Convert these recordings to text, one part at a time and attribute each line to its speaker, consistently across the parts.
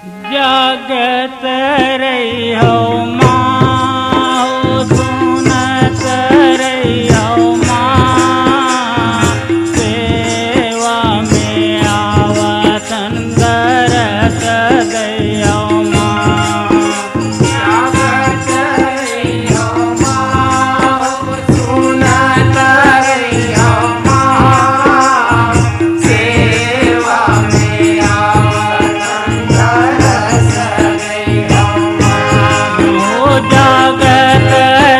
Speaker 1: जगत रहियो माँ सुनत रहियो माँ सेवा में आवतन दरस दैयो माँ।
Speaker 2: जगत रहियो माँ सुनत रहियो माँ सेवा में आवतन दरस दैयो माँ।
Speaker 1: ओ जगत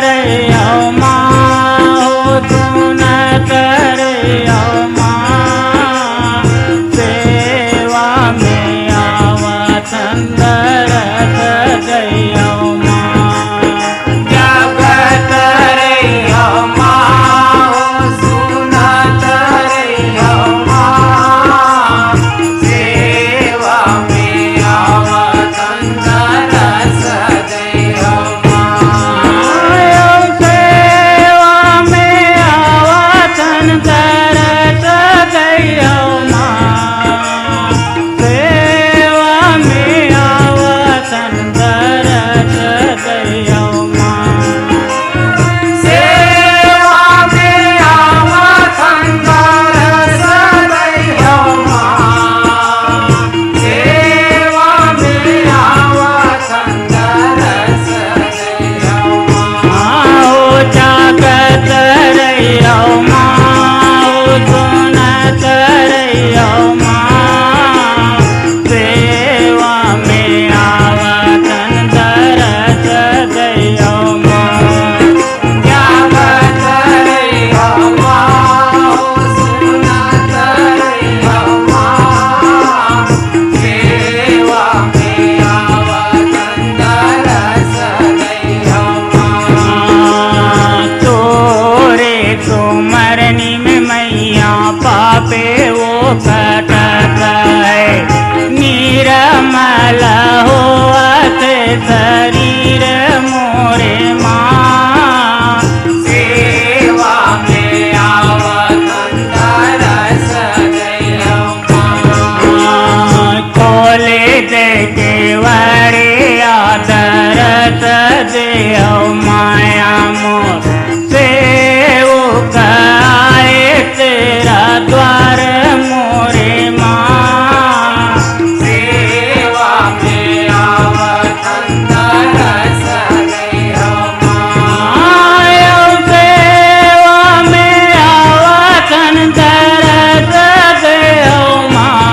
Speaker 1: रहियो माँ सुनत रहियो माँ सेवा में आवतन दरस दैयो माँ।
Speaker 2: जगत रहियो माँ सुनत रहियो माँ सेवा में आवतन दरस दैयो माँ।
Speaker 1: सेवा में आवतन दरस दैयो माँ सेवा में आवतन दरस दैयो माँ।
Speaker 2: सेवा में आवतन दरस दैयो माँ सेवा में आवतन दरस दैयो माँ।
Speaker 1: ओ जगत रहियो माँ सुनत रहियो माँ सेवा में आवतन दरस दैयो माँ।
Speaker 2: जगत रहियो माँ सुनत रहियो माँ सेवा में आवतन दरस दैयो माँ।
Speaker 1: तोरे तुमरनी में मैया पापे वो कटक है निर्मल होवत शरीर मोरे माँ।
Speaker 2: सेवा में आवतन दरस दैयो माँ।
Speaker 1: खोले दे केवरे आदरस देव माया मोर सेवक आए तेरा द्वार मोरे माँ।
Speaker 2: सेवा में आवतन दरस दैयो माँ।
Speaker 1: सेवा में आवतन दरस देव माँ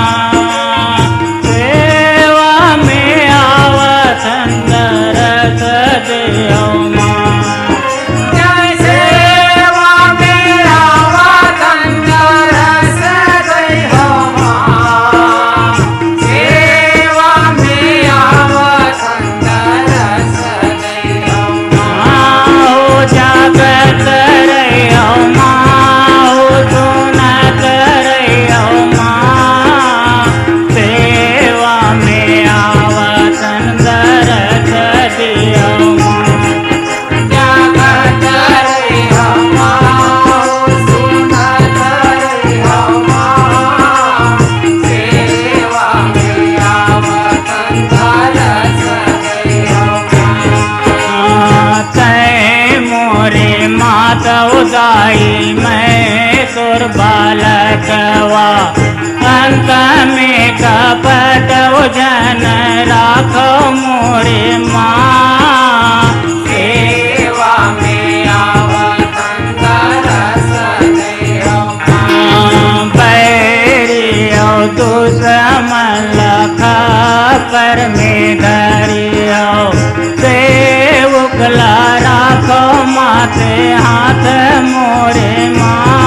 Speaker 1: सेवा में आवतन दरस देव माँ।
Speaker 2: जय सेवा में आवतन दरस दैयो माँ सेवा में आवतन दरस दैयो माँ।
Speaker 1: ओ जगत रहियो माँ सुनत रहियो माँ सेवा में आवतन दरस दियो माँ।
Speaker 2: जगत रहियो माँ सुनत रहियो माँ सेवा में आवतन दरस दैयो माँ।
Speaker 1: तै मोरे माता उदाई मैं सुर बालकवा अंत में कपट उजन राखो मोरे माँ।
Speaker 2: सेवा में आवतन दरस दैयो माँ।
Speaker 1: बैरियो दुश्मन लखा कर में धरियो सेवकला राखो माथे हाथ मोरे माँ।